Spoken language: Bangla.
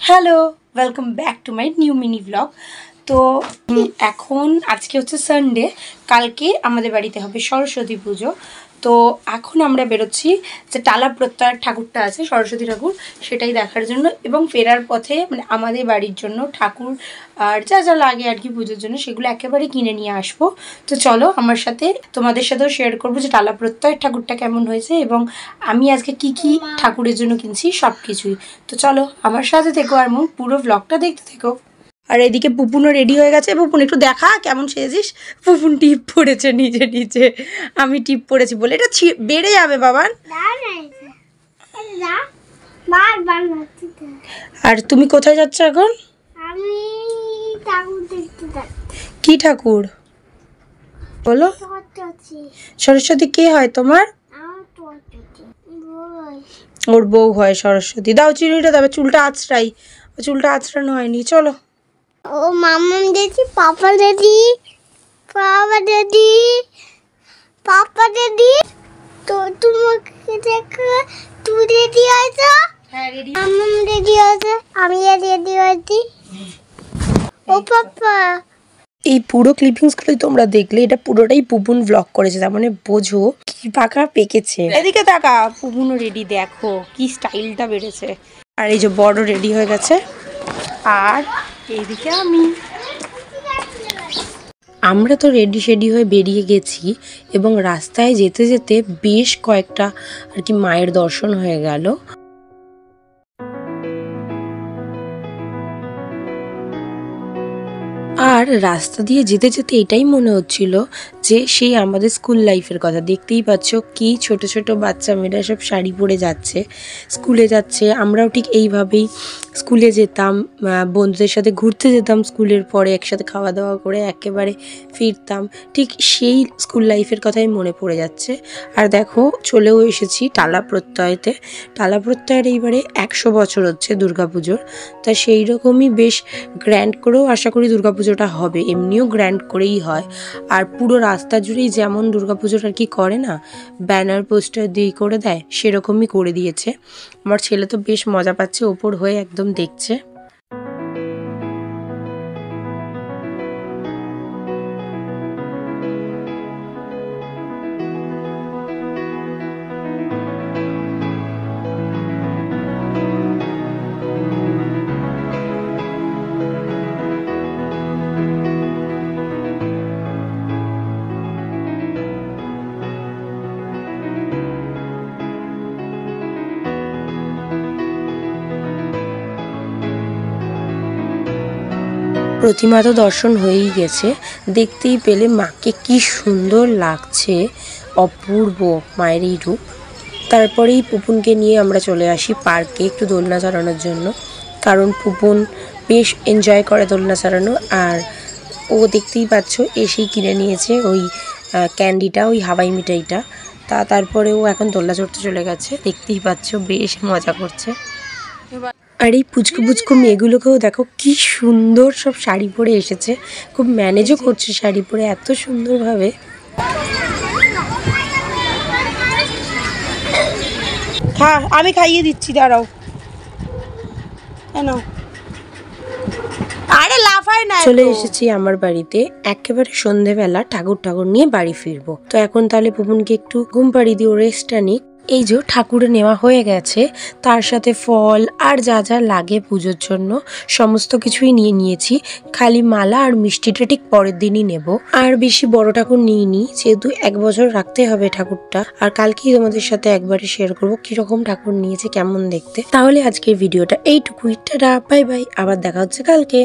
Hello, welcome back to my new mini blog. তো এখন আজকে হচ্ছে সানডে, কালকে আমাদের বাড়িতে হবে সরস্বতী পুজো। তো এখন আমরা বেরোচ্ছি যে টালা প্রত্যয়ের ঠাকুরটা আছে সরস্বতী ঠাকুর, সেটাই দেখার জন্য, এবং ফেরার পথে মানে আমাদের বাড়ির জন্য ঠাকুর আর যা যা লাগে আর কি পুজোর জন্য সেগুলো একেবারে কিনে নিয়ে আসবো। তো চলো আমার সাথে, তোমাদের সাথেও শেয়ার করবো যে টালা প্রত্যয়ের ঠাকুরটা কেমন হয়েছে এবং আমি আজকে কি কি ঠাকুরের জন্য কিনছি সব কিছুই। তো চলো আমার সাথে থেকো আর পুরো ব্লগটা দেখতে থেকো। আর এদিকে পুপুনও রেডি হয়ে গেছে। পুপুন একটু দেখা কেমন সেজেছিস। পুপুন টিপ পড়েছে নিজে নিজে, আমি টিপ পড়েছি বলে এটা বেড়ে যাবে বাবান। আর তুমি কোথায় যাচ্ছ এখন? আমি ঠাকুর দেখতে যাচ্ছি। কি ঠাকুর বলো? সরস্বতী কে হয় তোমার? ওর বউ হয় সরস্বতী। দাও চিনিটা, দেবে চুলটা আঁচড়াই, চুলটা আঁচড়ানো হয়নি। চলো। ও মাম্মাম দেখি, পাপা দেখি, পাপা দেখি, পাপা দেখি। তো তোমাকে দেখো, তুই রেডি আছো? হ্যাঁ রেডি। মাম্মাম রেডি আছে, আমি রেডি আছি। ও পাপা, এই পুরো ক্লিপিংসগুলোই তোমরা দেখলে, এটা পুরোটাই পুপুন ব্লগ করেছে, তার মানে বোঝো কি পাকা পেকেছে। এদিকে তাকা, পুপুনও রেডি, দেখো কি স্টাইলটা বেড়েছে। আর এই যে বড় রেডি হয়ে গেছে, আর এইদিকে আমরা তো রেডি শেডি হয়ে বেরিয়ে গেছি এবং রাস্তায় যেতে যেতে বেশ কয়েকটা আর কি মায়ের দর্শন হয়ে গেল। আর রাস্তা দিয়ে যেতে যেতে এটাই মনে হচ্ছিল যে সেই আমাদের স্কুল লাইফের কথা। দেখতেই পাচ্ছ কি ছোট ছোট বাচ্চা মেয়েরা সব শাড়ি পরে যাচ্ছে, স্কুলে যাচ্ছে। আমরাও ঠিক এইভাবেই স্কুলে যেতাম, বন্ধুদের সাথে ঘুরতে যেতাম, স্কুলের পরে একসাথে খাওয়া দাওয়া করে একেবারে ফিরতাম। ঠিক সেই স্কুল লাইফের কথাই মনে পড়ে যাচ্ছে। আর দেখো চলেও এসেছি টালা প্রত্যয়েতে। টালা প্রত্যয়ের এইবারে 100 বছর হচ্ছে দুর্গাপুজোর। তা সেই রকমই বেশ গ্র্যান্ড করেও আশা করি দুর্গাপুজোটা হবে। এমনিও গ্র্যান্ড করেই হয়। আর পুরো রাস্তা জুড়েই যেমন দুর্গাপুজোর আর কি করে না, ব্যানার পোস্টার দিয়ে করে দেয়, সেরকমই করে দিয়েছে। আমার ছেলে তো বেশ মজা পাচ্ছে, ওপর হয়ে একদম দেখছে। প্রতিমা তো দর্শন হয়েই গেছে, দেখতেই পেলে মাকে কি সুন্দর লাগছে, অপূর্ব মায়ের এই রূপ। তারপরেই পুপুনকে নিয়ে আমরা চলে আসি পার্কে একটু দোলনা চালানোর জন্য, কারণ পুপুন বেশ এনজয় করে দোলনা চালানো। আর ও দেখতেই পাচ্ছ এসেই কিনে নিয়েছে ওই ক্যান্ডিটা, ওই হাওয়াই মিঠাইটা। তারপরে ও এখন দোলনা চড়তে চলে গেছে, দেখতেই পাচ্ছ বেশ মজা করছে। আর এই পুচকু পুচকু মেয়েগুলোকেও দেখো কি সুন্দর সব শাড়ি পরে এসেছে, খুব ম্যানেজও করছে শাড়ি পরে এত সুন্দরভাবে। হ্যাঁ আমি খাইয়ে দিচ্ছি, দাঁড়াও। আরে লাফায় না। চলে এসেছি আমার বাড়িতে, একেবারে সন্ধেবেলা ঠাকুর নিয়ে বাড়ি ফিরবো। তো এখন তাহলে পুপুনকে একটু ঘুম পাড়িয়ে দিও, রেস্টটা নিক। এই যে ঠাকুরে নেওয়া হয়ে গেছে, তার সাথে ফল আর যা যা লাগে পুজোর জন্য সমস্ত কিছুই নিয়ে নিয়েছি। খালি মালা আর মিষ্টিটা ঠিক পরের দিনই নেব। আর বেশি বড় ঠাকুর নিইনি, যেহেতু 1 বছর রাখতে হবে ঠাকুরটা। আর কালকেই তোমাদের সাথে একবারে শেয়ার করবো কিরকম ঠাকুর নিয়েছে, কেমন দেখতে। তাহলে আজকের ভিডিওটা এইটুকুই, টাটা, বাই বাই, আবার দেখা হচ্ছে কালকে।